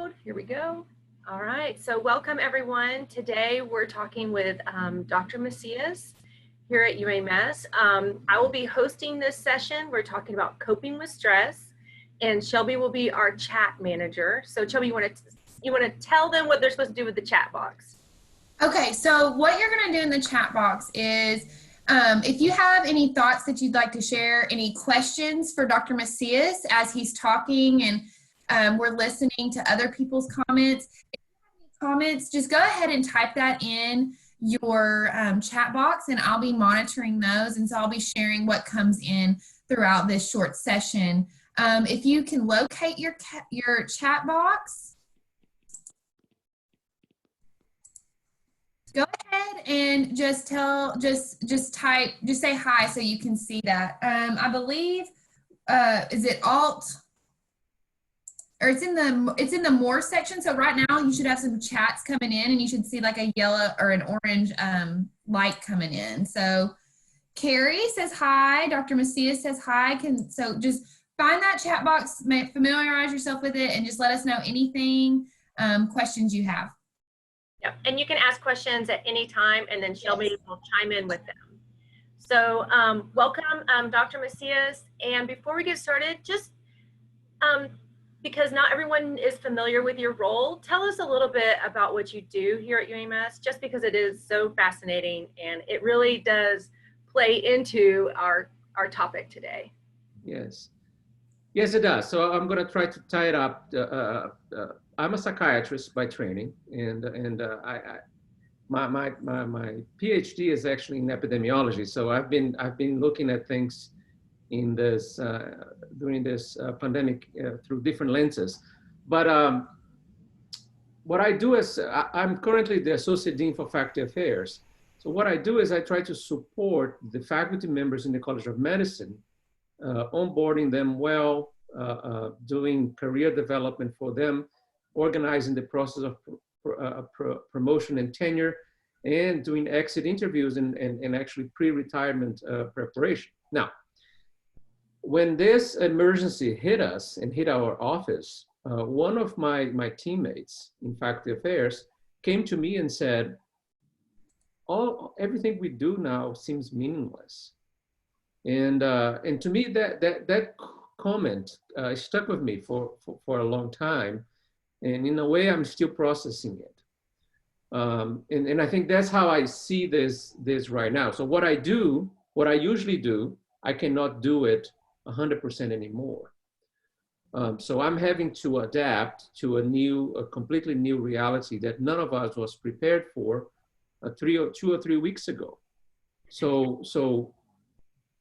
mode. Here we go. All right, so welcome everyone. Today we're talking with Dr. Messias here at UAMS. I will be hosting this session. We're talking about coping with stress, and Shelby will be our chat manager. So Shelby, you want to tell them what they're supposed to do with the chat box? Okay, so what you're going to do in the chat box is if you have any thoughts that you'd like to share, any questions for Dr. Messias as he's talking and we're listening to other people's comments. If you have any comments, just go ahead and type that in your chat box and I'll be monitoring those. And so I'll be sharing what comes in throughout this short session. If you can locate your chat box, go ahead and just say hi so you can see that. I believe, is it Alt? Or it's in the more section. So right now you should have some chats coming in and you should see like a yellow or an orange light coming in. So Carrie says hi, Dr. Messias says hi. So just find that chat box, familiarize yourself with it and just let us know anything, questions you have. Yep, and you can ask questions at any time and then Shelby will chime in with them. So welcome Dr. Messias. And before we get started, just because not everyone is familiar with your role, tell us a little bit about what you do here at UAMS, just because it is so fascinating and it really does play into our topic today. Yes, it does. So I'm going to try to tie it up. I'm a psychiatrist by training, and my PhD is actually in epidemiology. So I've been looking at things in this during this pandemic through different lenses. But what I do is I'm currently the Associate Dean for Faculty Affairs. So what I do is I try to support the faculty members in the College of Medicine, onboarding them well, doing career development for them, organizing the process of promotion and tenure, and doing exit interviews and actually pre-retirement preparation. Now, when this emergency hit us and hit our office, one of my teammates in faculty affairs came to me and said, everything we do now seems meaningless. And to me, that comment stuck with me for a long time. And in a way, I'm still processing it. And I think that's how I see this right now. So what I usually do, I cannot do it 100% anymore. So I'm having to adapt to a completely new reality that none of us was prepared for 2 or 3 weeks ago. So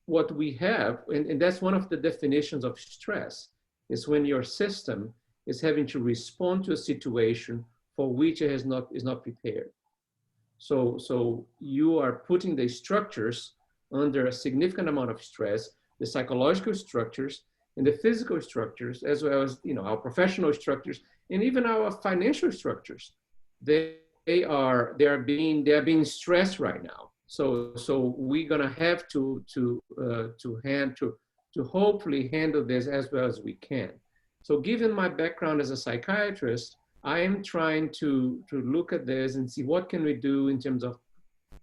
what we have, and that's one of the definitions of stress, is when your system is having to respond to a situation for which it is not prepared. So you are putting the structures under a significant amount of stress, the psychological structures and the physical structures, as well as our professional structures and even our financial structures. They are being stressed right now. So we're gonna have to hopefully handle this as well as we can. So given my background as a psychiatrist, I am trying to look at this and see what can we do in terms of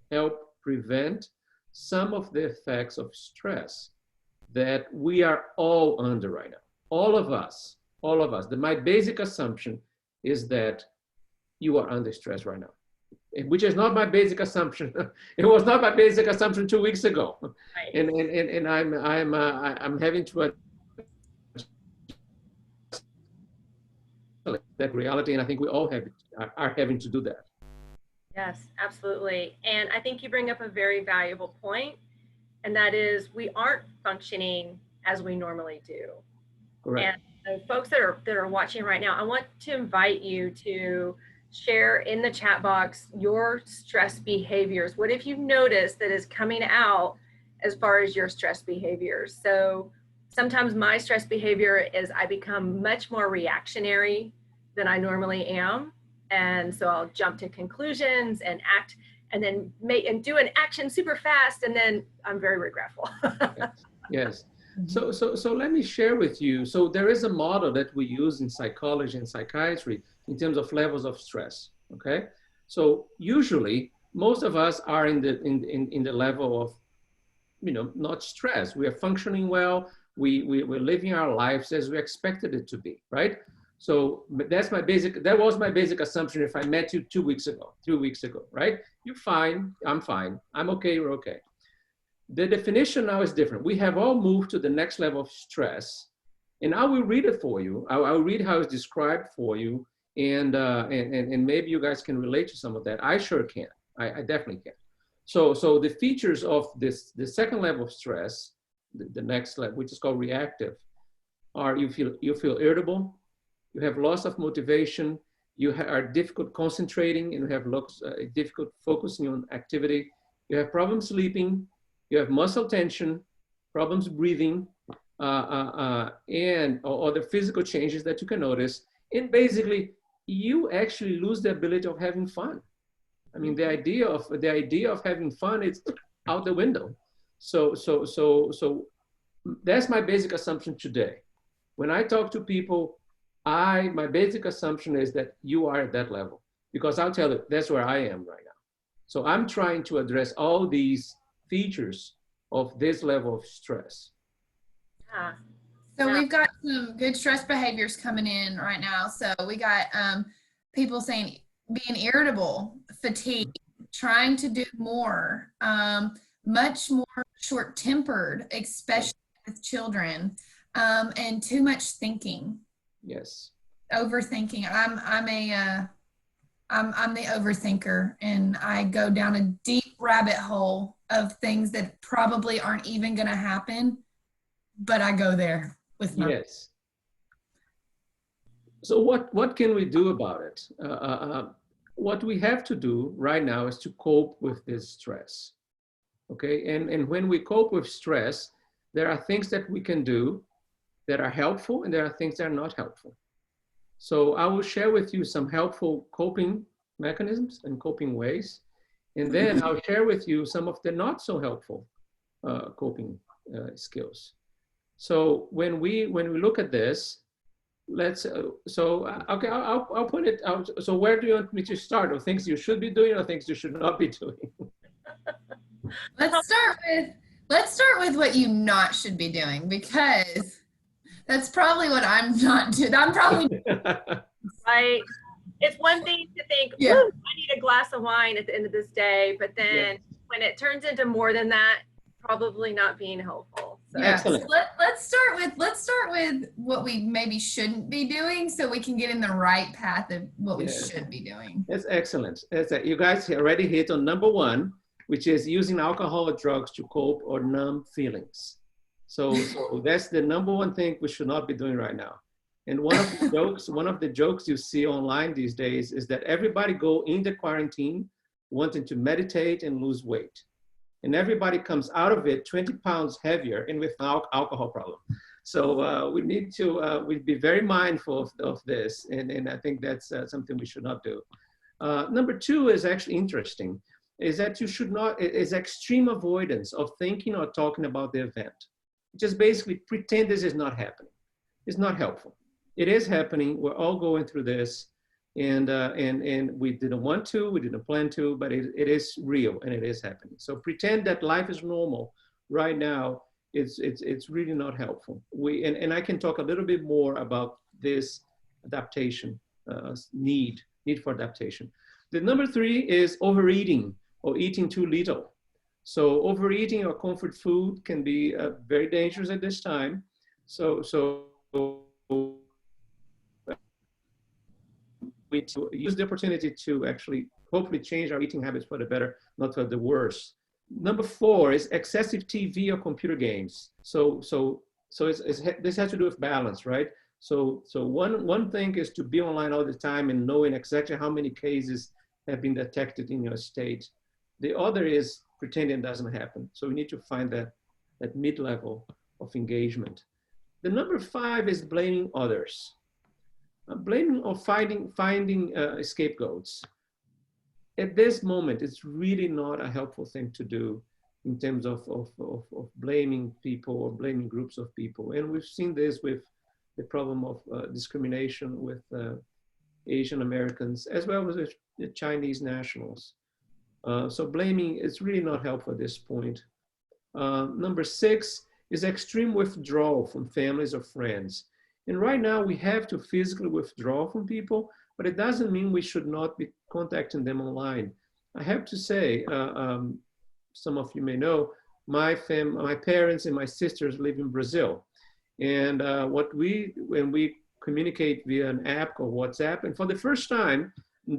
help prevent some of the effects of stress that we are all under right now. All of us. My basic assumption is that you are under stress right now, which is not my basic assumption. It was not my basic assumption 2 weeks ago. Right. And I'm having to that reality, and I think we all are having to do that. Yes, absolutely. And I think you bring up a very valuable point, and that is we aren't functioning as we normally do. Correct. And the folks that are watching right now, I want to invite you to share in the chat box your stress behaviors. What have you noticed that is coming out as far as your stress behaviors? So sometimes my stress behavior is I become much more reactionary than I normally am. And so I'll jump to conclusions and act and then do an action super fast. And then I'm very regretful. Yes. So let me share with you. So there is a model that we use in psychology and psychiatry in terms of levels of stress. Okay, so usually most of us are in the level of, not stress. We are functioning well. We're living our lives as we expected it to be, right? So that was my basic assumption. If I met you 2 weeks ago, 3 weeks ago, right? You're fine, I'm fine, I'm okay, you're okay. The definition now is different. We have all moved to the next level of stress, and I will read it for you. I'll read how it's described for you, and maybe you guys can relate to some of that. I sure can. I definitely can. So the features of the second level of stress, the next level, which is called reactive, are you feel irritable, you have loss of motivation, you are difficult concentrating, and you have difficult focusing on activity, you have problems sleeping, you have muscle tension, problems breathing, and other physical changes that you can notice. And basically, you actually lose the ability of having fun. I mean, the idea of having fun is out the window. So that's my basic assumption today. When I talk to people, my basic assumption is that you are at that level, because I'll tell you, that's where I am right now. So I'm trying to address all these features of this level of stress. Yeah. So we've got some good stress behaviors coming in right now. So we got people saying being irritable, fatigue, trying to do more, much more short-tempered, especially with children, and too much thinking. Yes. Overthinking. I'm the overthinker, and I go down a deep rabbit hole of things that probably aren't even going to happen, but I go there with my. Yes. So what can we do about it? What we have to do right now is to cope with this stress. Okay, and when we cope with stress, there are things that we can do that are helpful, and there are things that are not helpful. So I will share with you some helpful coping mechanisms and coping ways, and then I'll share with you some of the not so helpful coping skills. So when we look at this, let's okay, I'll put it out. So where do you want me to start? Or things you should be doing, or things you should not be doing? Let's start with what you not should be doing, because that's probably what I'm not doing. I'm probably Right. It's one thing to think, Yeah. I need a glass of wine at the end of this day, but then when it turns into more than that, probably not being helpful. So. Yeah. Excellent. So let's start with what we maybe shouldn't be doing, so we can get in the right path of what we should be doing. That's excellent. You guys already hit on number one, which is using alcohol or drugs to cope or numb feelings. So that's the number one thing we should not be doing right now. And one of the jokes you see online these days is that everybody go into quarantine wanting to meditate and lose weight. And everybody comes out of it 20 pounds heavier and with an alcohol problem. So we need to we be very mindful of this. And I think that's something we should not do. Number two is actually interesting, is that you should not, is extreme avoidance of thinking or talking about the event. Just basically pretend this is not happening. It's not helpful. It is happening. We're all going through this, and we didn't want to, we didn't plan to, but it is real and it is happening. So pretend that life is normal right now. It's really not helpful. And I can talk a little bit more about this adaptation need for adaptation. The number three is overeating or eating too little. So overeating or comfort food can be very dangerous at this time. So we to use the opportunity to actually hopefully change our eating habits for the better, not for the worse. Number four is excessive TV or computer games. So this has to do with balance, right? So one thing is to be online all the time and knowing exactly how many cases have been detected in your state. The other is pretending it doesn't happen. So we need to find that mid-level of engagement. The number five is blaming others. Blaming or finding scapegoats. At this moment, it's really not a helpful thing to do. in terms of blaming people or blaming groups of people. And we've seen this with the problem of discrimination with Asian Americans, as well as the Chinese nationals. So blaming is really not helpful at this point. Number 6 is extreme withdrawal from families or friends. And right now we have to physically withdraw from people, but it doesn't mean we should not be contacting them online. I have to say, some of you may know, my parents and my sisters live in Brazil. And when we communicate via an app called WhatsApp, and for the first time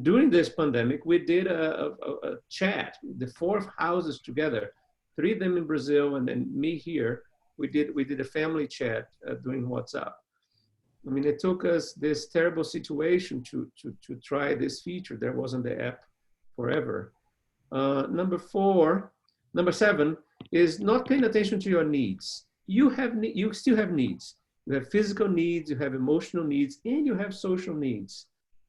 during this pandemic, we did a chat, the 4 houses together, 3 of them in Brazil and then me here. We did a family chat during WhatsApp. I mean, it took us this terrible situation to try this feature. There wasn't the app forever. Number 7 is not paying attention to your needs. You still have needs. You have physical needs, you have emotional needs, and you have social needs.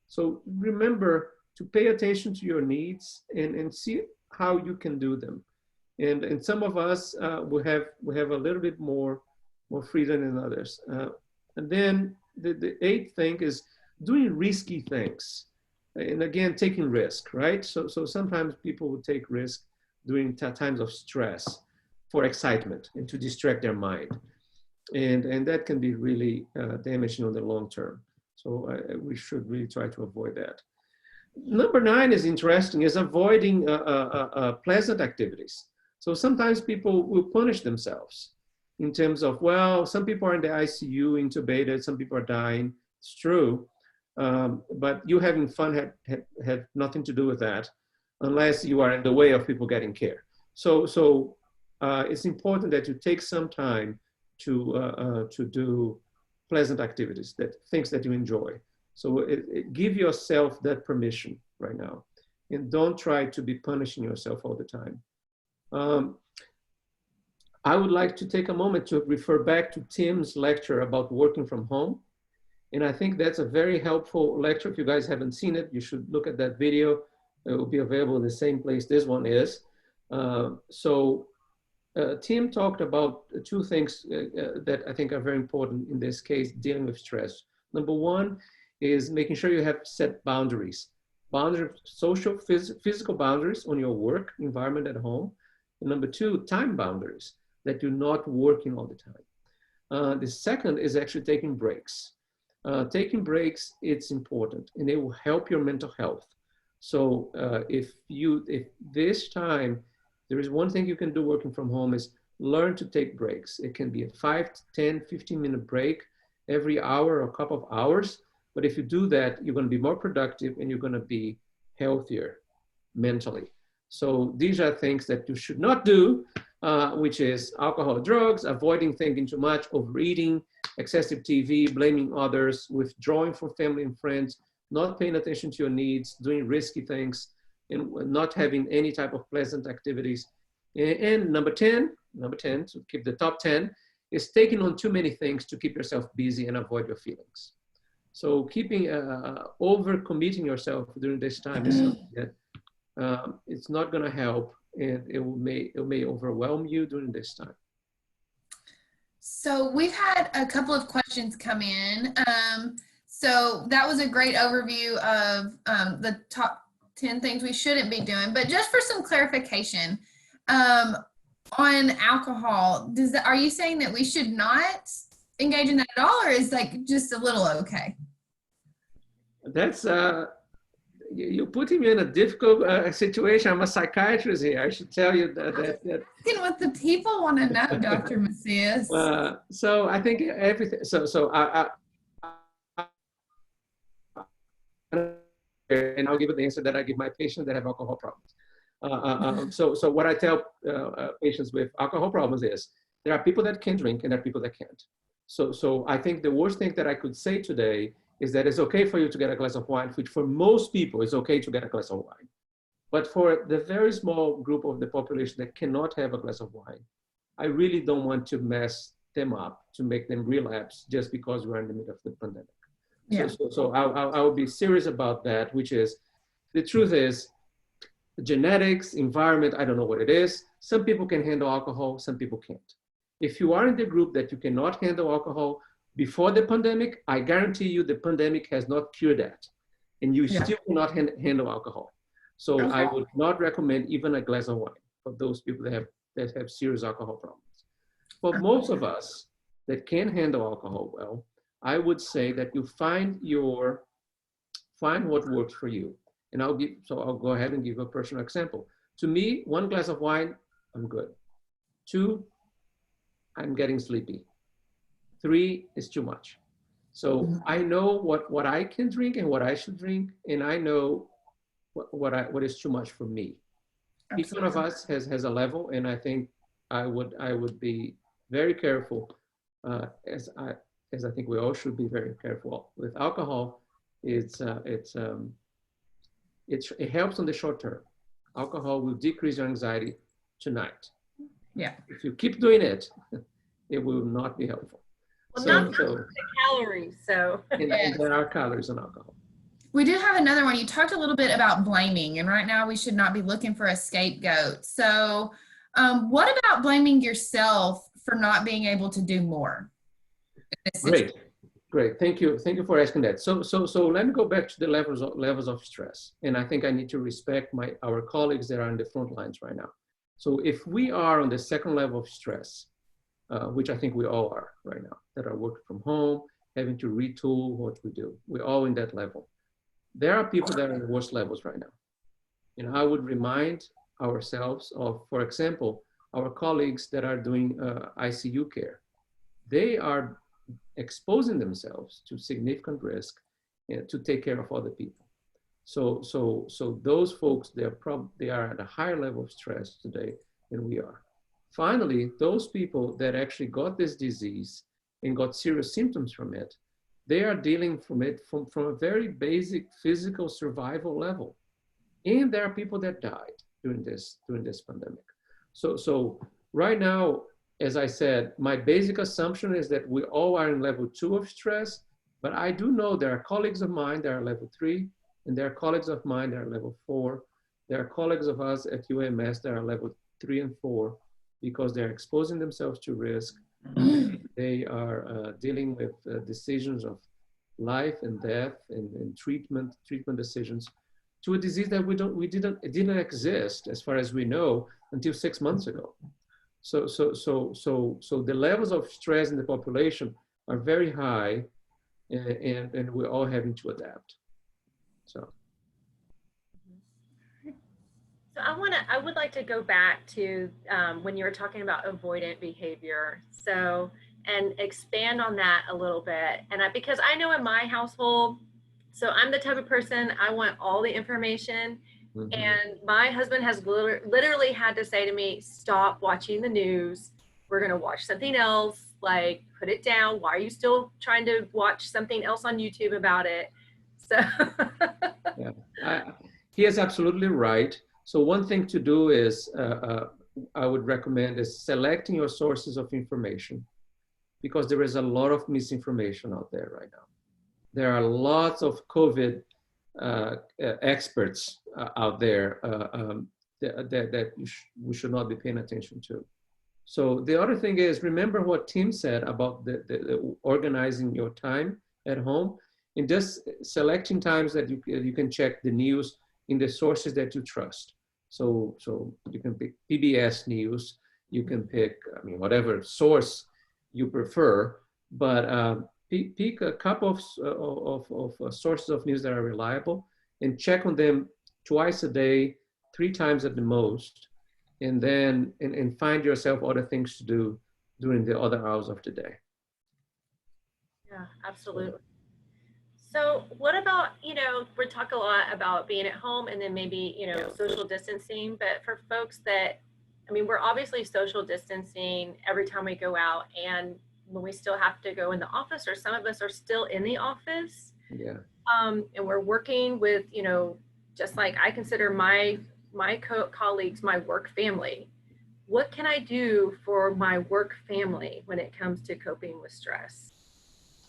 So remember to pay attention to your needs and see how you can do them. And some of us we have a little bit more freedom than others. And then the 8th thing is doing risky things. And again, taking risk, right? So sometimes people will take risk during times of stress for excitement and to distract their mind. And that can be really damaging on the long term. So we should really try to avoid that. Number 9 is interesting, is avoiding pleasant activities. So sometimes people will punish themselves in terms of, well, some people are in the ICU, intubated, some people are dying. It's true. But you having fun had nothing to do with that, unless you are in the way of people getting care. So it's important that you take some time to do pleasant activities, things that you enjoy. So give yourself that permission right now, and don't try to be punishing yourself all the time. I would like to take a moment to refer back to Tim's lecture about working from home. And I think that's a very helpful lecture. If you guys haven't seen it, you should look at that video. It will be available in the same place this one is. Tim talked about 2 things that I think are very important in this case, dealing with stress. Number 1 is making sure you have set boundaries. Social, physical boundaries on your work environment at home. And number 2, time boundaries, that you're not working all the time. The second is actually taking breaks. Taking breaks, it's important, and it will help your mental health. So if this time, there is one thing you can do working from home is learn to take breaks. It can be a 5 to 10, 15-minute break every hour or a couple of hours. But if you do that, you're going to be more productive and you're going to be healthier mentally. So these are things that you should not do, which is alcohol, drugs, avoiding thinking too much, overeating, excessive TV, blaming others, withdrawing from family and friends, not paying attention to your needs, doing risky things, and not having any type of pleasant activities. And number 10, to keep the top 10, is taking on too many things to keep yourself busy and avoid your feelings. So keeping, over-committing yourself during this time is something that it's not gonna help, and it may overwhelm you during this time. So we've had a couple of questions come in. So that was a great overview of the top 10 things we shouldn't be doing. But just for some clarification, on alcohol, are you saying that we should not engage in that at all, or is like just a little okay? That's you're putting me in a difficult situation. I'm a psychiatrist here. I should tell you that. Asking what the people want to know, Dr. Messias. So I think everything. So and I'll give you the answer that I give my patients that have alcohol problems. So what I tell patients with alcohol problems is there are people that can drink and there are people that can't. So I think the worst thing that I could say today is that it's okay for you to get a glass of wine, which for most people is okay to get a glass of wine. But for the very small group of the population that cannot have a glass of wine, I really don't want to mess them up to make them relapse just because we're in the middle of the pandemic. Yeah. So I will be serious about that, which is, the truth is, genetics, environment, I don't know what it is. Some people can handle alcohol, some people can't. If you are in the group that you cannot handle alcohol before the pandemic, I guarantee you the pandemic has not cured that. And you still cannot handle alcohol. So I would not recommend even a glass of wine for those people that have serious alcohol problems. For most of us that can handle alcohol well, I would say that you find what works for you. And I'll go ahead and give a personal example. To me, 1 glass of wine, I'm good. 2, I'm getting sleepy. 3 is too much. So I know what I can drink and what I should drink, and I know what is too much for me. Absolutely. Each one of us has a level, and I think I would be very careful, as I think we all should be very careful with alcohol. It helps on the short term. Alcohol will decrease your anxiety tonight. Yeah. If you keep doing it, it will not be helpful. Well, not the calories, so. And there are calories in alcohol. We do have another one. You talked a little bit about blaming, and right now we should not be looking for a scapegoat. So what about blaming yourself for not being able to do more? Great. Thank you for asking that. So let me go back to the levels of stress. And I think I need to respect our colleagues that are on the front lines right now. So if we are on the second level of stress, which I think we all are right now, that are working from home, having to retool what we do, we're all in that level. There are people that are in the worst levels right now. And I would remind ourselves of, for example, our colleagues that are doing ICU care. They are exposing themselves to significant risk to take care of other people. So those folks, they are at a higher level of stress today than we are. Finally, those people that actually got this disease and got serious symptoms from it, they are dealing from it from a very basic physical survival level. And there are people that died during this pandemic. So right now, as I said, my basic assumption is that we all are in level 2 of stress, but I do know there are colleagues of mine that are level 3, and there are colleagues of mine that are level 4. There are colleagues of us at UAMS that are level 3 and 4 because they're exposing themselves to risk. They are dealing with decisions of life and death and treatment decisions to a disease that it didn't exist as far as we know until 6 months ago. So the levels of stress in the population are very high, and we're all having to adapt. So I would like to go back to when you were talking about avoidant behavior. So, and expand on that a little bit. And because I know in my household, so I'm the type of person, I want all the information. Mm-hmm. And my husband has literally had to say to me, stop watching the news. We're going to watch something else, like put it down. Why are you still trying to watch something else on YouTube about it? So yeah, he is absolutely right. So one thing to do is, I would recommend is selecting your sources of information, because there is a lot of misinformation out there right now. There are lots of COVID experts out there that we should not be paying attention to. So the other thing is, remember what Tim said about the organizing your time at home, and just selecting times that you can check the news in the sources that you trust. So you can pick PBS News, you can pick, whatever source you prefer, but pick a couple of sources of news that are reliable and check on them twice a day, 3 times at the most, and then and find yourself other things to do during the other hours of the day. Yeah, absolutely. So what about, we talk a lot about being at home and then maybe, social distancing, but for folks that, we're obviously social distancing every time we go out, and when we still have to go in the office, or some of us are still in the office. Yeah. And we're working with, just like I consider my colleagues, my work family. What can I do for my work family when it comes to coping with stress?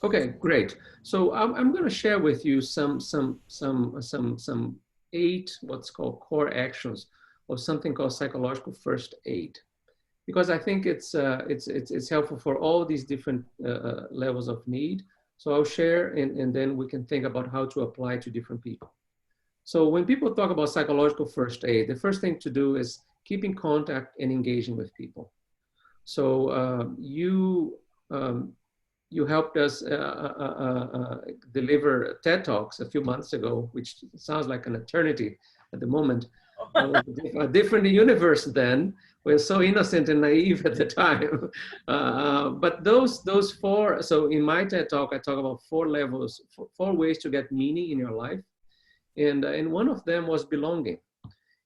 Okay, great. So I'm going to share with you some 8 what's called core actions of something called psychological first aid, because I think it's helpful for all these different levels of need. So I'll share, and then we can think about how to apply to different people. So when people talk about psychological first aid, the first thing to do is keep in contact and engaging with people. So you helped us deliver TED Talks a few months ago, which sounds like an eternity at the moment. A different universe then. We're so innocent and naive at the time. But those four, so in my TED Talk, I talk about 4 levels, 4 ways to get meaning in your life. And one of them was belonging.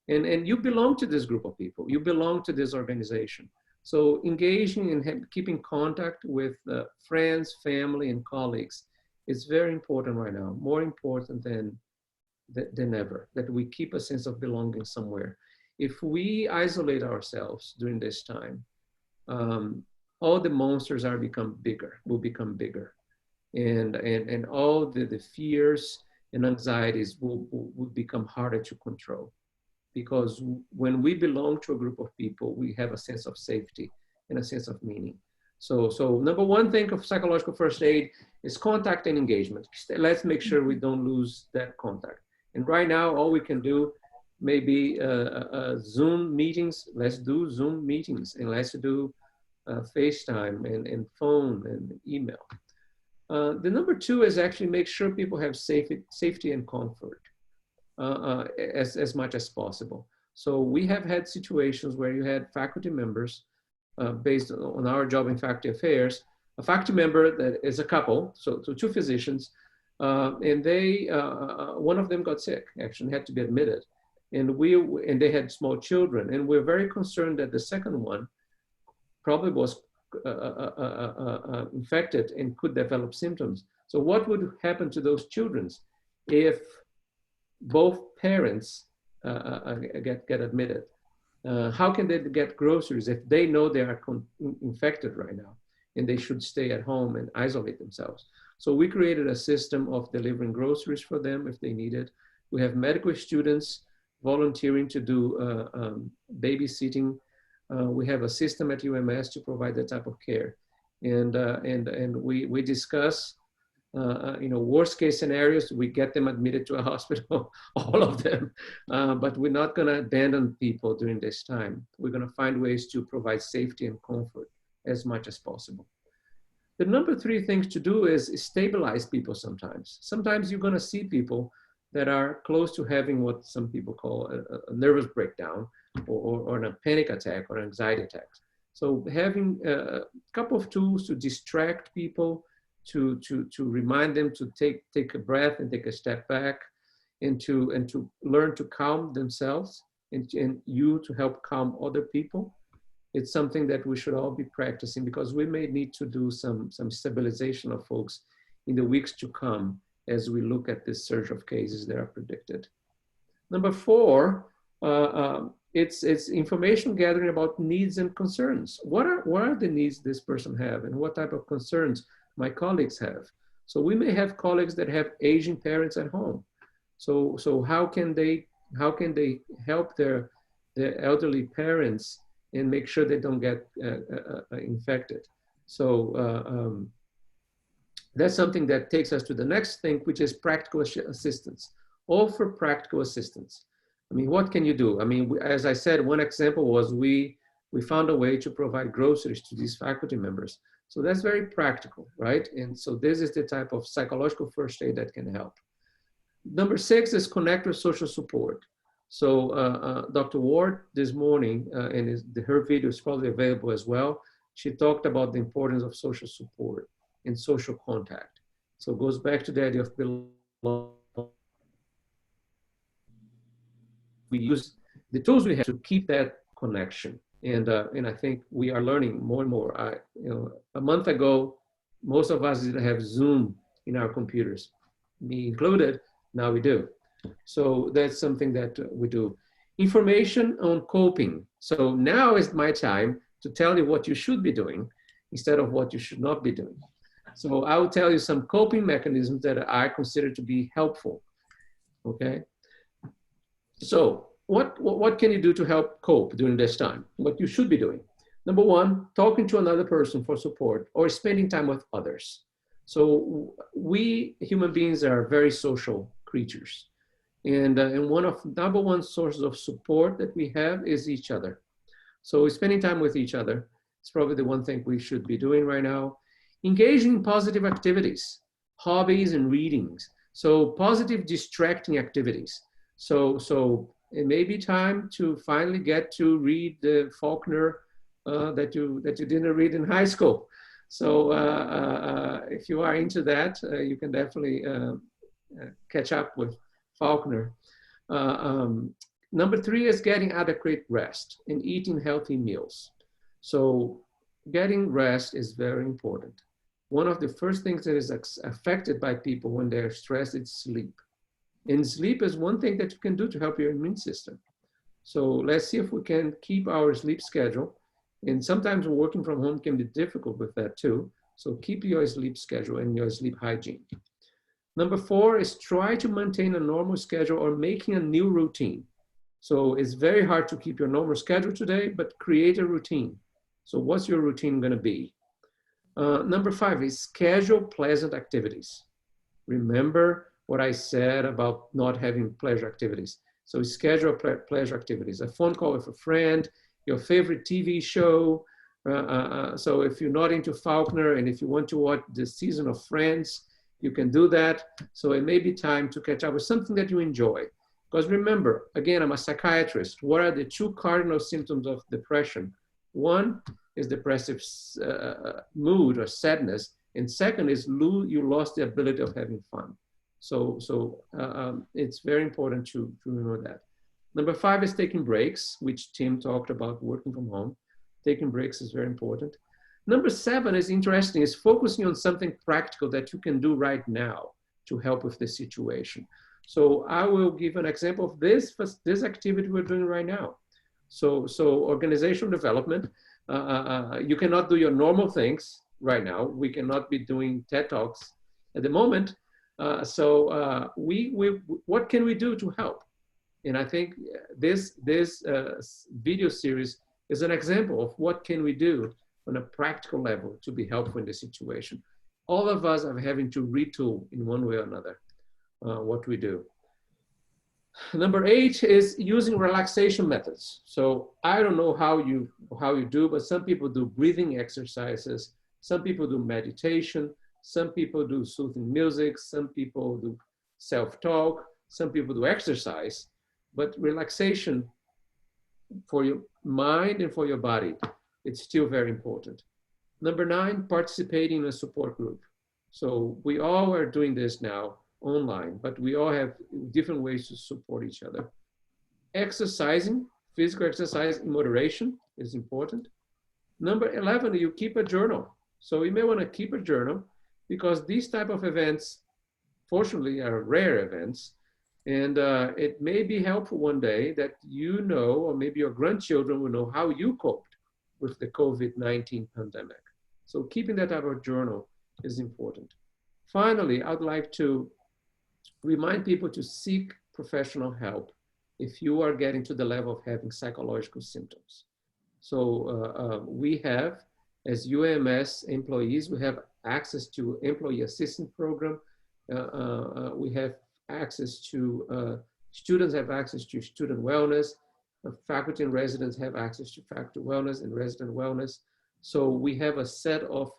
And you belong to this group of people. You belong to this organization. So engaging and keeping contact with friends, family, and colleagues is very important right now, more important than ever, that we keep a sense of belonging somewhere. If we isolate ourselves during this time, all the monsters will become bigger. And all the fears and anxieties will become harder to control. Because when we belong to a group of people, we have a sense of safety and a sense of meaning. So number one thing of psychological first aid is contact and engagement. Let's make sure we don't lose that contact. And right now, all we can do maybe Zoom meetings. Let's do Zoom meetings, and let's do FaceTime and phone and email. The number 2 is actually make sure people have safety and comfort. As much as possible. So we have had situations where you had faculty members, based on our job in faculty affairs, a faculty member that is a couple, so 2 physicians, and they, one of them got sick, actually had to be admitted, and they had small children, and we're very concerned that the second one probably was infected and could develop symptoms. So what would happen to those children if both parents get admitted? How can they get groceries if they know they are infected right now and they should stay at home and isolate themselves? So we created a system of delivering groceries for them if they need it. We have medical students volunteering to do babysitting. We have a system at UAMS to provide that type of care. And we discuss worst case scenarios. We get them admitted to a hospital, all of them, but we're not going to abandon people during this time. We're going to find ways to provide safety and comfort as much as possible. The number 3 things to do is stabilize people sometimes. Sometimes you're going to see people that are close to having what some people call a nervous breakdown or a panic attack or anxiety attack. So having a couple of tools to distract people, to remind them to take a breath and take a step back, and to learn to calm themselves, and you to help calm other people. It's something that we should all be practicing, because we may need to do some stabilization of folks in the weeks to come as we look at this surge of cases that are predicted. Number 4, it's information gathering about needs and concerns. What are the needs this person have, and what type of concerns my colleagues have? So we may have colleagues that have aging parents at home. So how can they help their elderly parents and make sure they don't get infected? So that's something that takes us to the next thing, which is practical assistance. Offer practical assistance. I mean, what can you do? I mean, as I said, one example was we found a way to provide groceries to these faculty members. So that's very practical, right? And so this is the type of psychological first aid that can help. Number 6 is connect with social support. So Dr. Ward this morning, and her video is probably available as well, she talked about the importance of social support and social contact. So it goes back to the idea of belonging. We use the tools we have to keep that connection. And I think we are learning more and more. A month ago, most of us didn't have Zoom in our computers, me included. Now we do. So that's something that we do. Information on coping. So now is my time to tell you what you should be doing instead of what you should not be doing. So I will tell you some coping mechanisms that I consider to be helpful. Okay. So what can you do to help cope during this time? What you should be doing. Number one, talking to another person for support or spending time with others. So we human beings are very social creatures. And one of number one sources of support that we have is each other. So spending time with each other is probably the one thing we should be doing right now. Engaging in positive activities, hobbies and readings. So positive distracting activities. So it may be time to finally get to read the Faulkner that you didn't read in high school. So if you are into that, you can definitely catch up with Faulkner. Number three is getting adequate rest and eating healthy meals. So getting rest is very important. One of the first things that is affected by people when they're stressed is sleep. And sleep is one thing that you can do to help your immune system. So let's see if we can keep our sleep schedule. And sometimes working from home can be difficult with that too. So keep your sleep schedule and your sleep hygiene. Number four is try to maintain a normal schedule or making a new routine. So it's very hard to keep your normal schedule today, but create a routine. So what's your routine going to be? Number five is schedule pleasant activities. Remember what I said about not having pleasure activities. So schedule pleasure activities, a phone call with a friend, your favorite TV show. So if you're not into Faulkner and if you want to watch the season of Friends, you can do that. So it may be time to catch up with something that you enjoy. Because remember, again, I'm a psychiatrist. What are the two cardinal symptoms of depression? One is depressive mood or sadness. And second is you lost the ability of having fun. So it's very important to remember that. Number five is taking breaks, which Tim talked about, working from home. Taking breaks is very important. Number seven is interesting, is focusing on something practical that you can do right now to help with the situation. So I will give an example of this activity we're doing right now. So organizational development, you cannot do your normal things right now. We cannot be doing TED Talks at the moment. What can we do to help? And I think this video series is an example of what can we do on a practical level to be helpful in this situation. All of us are having to retool in one way or another what we do. Number eight is using relaxation methods. So I don't know how you do, but some people do breathing exercises. Some people do meditation. Some people do soothing music. Some people do self-talk. Some people do exercise. But relaxation for your mind and for your body, it's still very important. Number nine, participating in a support group. So we all are doing this now online, but we all have different ways to support each other. Exercising, physical exercise in moderation is important. Number 11, you keep a journal. So you may want to keep a journal because these type of events, fortunately, are rare events. And it may be helpful one day that you know, or maybe your grandchildren will know how you coped with the COVID-19 pandemic. So keeping that type of journal is important. Finally, I'd like to remind people to seek professional help if you are getting to the level of having psychological symptoms. So we have, as UAMS employees, we have access to employee assistance program. We have access to, students have access to student wellness, faculty and residents have access to faculty wellness and resident wellness. So we have a set of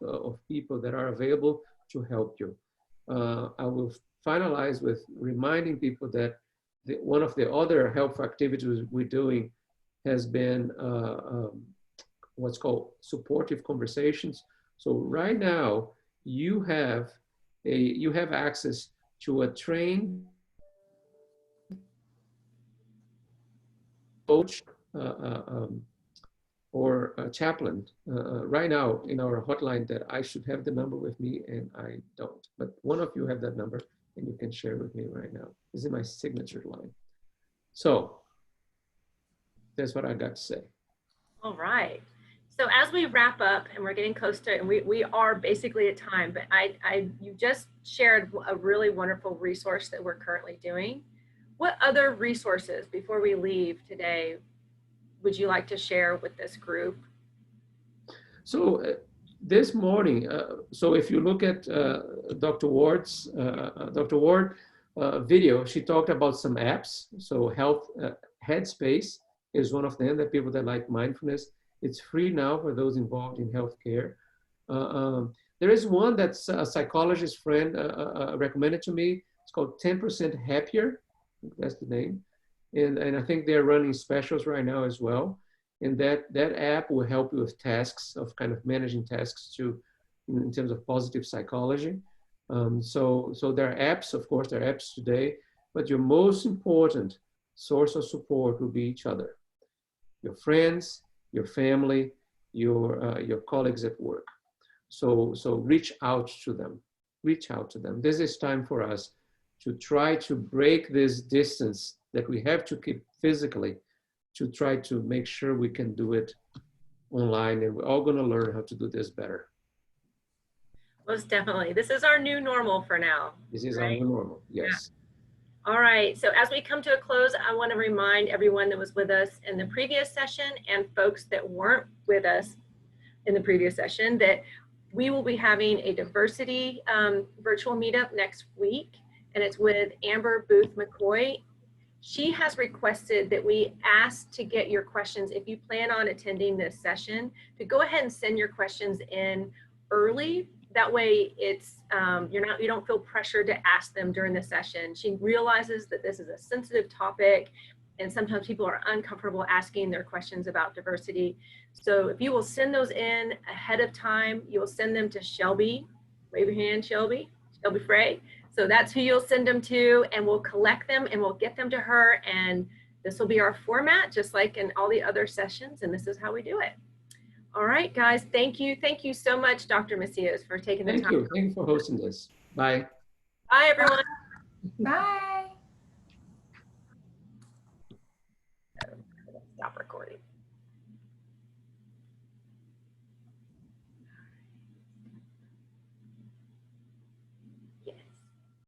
people that are available to help you. I will finalize with reminding people that one of the other helpful activities we're doing has been what's called supportive conversations. So right now you have access to a trained coach or a chaplain right now in our hotline that I should have the number with me and I don't, but one of you have that number and you can share with me right now. This is my signature line. So that's what I got to say. All right. So as we wrap up and we're getting close to, and we are basically at time, but you just shared a really wonderful resource that we're currently doing. what other resources before we leave today would you like to share with this group? So this morning, so if you look at Dr. Ward's video, she talked about some apps. So Headspace is one of them, that people that like mindfulness. It's free now for those involved in healthcare. There is one that's a psychologist friend recommended to me. It's called 10% Happier. That's the name. And I think they're running specials right now as well. And that app will help you with tasks, of kind of managing tasks in terms of positive psychology. So there are apps, of course, there are apps today, but your most important source of support will be each other. Your friends, your family, your colleagues at work. So reach out to them. Reach out to them. This is time for us to try to break this distance that we have to keep physically, to try to make sure we can do it online, and we're all going to learn how to do this better. Most definitely. This is our new normal for now. This is right? our new normal, yes. Yeah. All right, so as we come to a close, I want to remind everyone that was with us in the previous session and folks that weren't with us in the previous session that we will be having a diversity virtual meetup next week, and it's with Amber Booth McCoy. She has requested that we ask to get your questions, if you plan on attending this session, to go ahead and send your questions in early. That way it's, you don't feel pressured to ask them during the session. She realizes that this is a sensitive topic and sometimes people are uncomfortable asking their questions about diversity. So if you will send those in ahead of time, you will send them to Shelby. Wave your hand, Shelby Frey. So that's who you'll send them to, and we'll collect them and we'll get them to her. And this will be our format, just like in all the other sessions. And this is how we do it. All right, guys, thank you. Thank you so much, Dr. Messias, for taking the time. Thank you. Thank you for hosting this. Bye. Bye, everyone. Bye. Stop recording.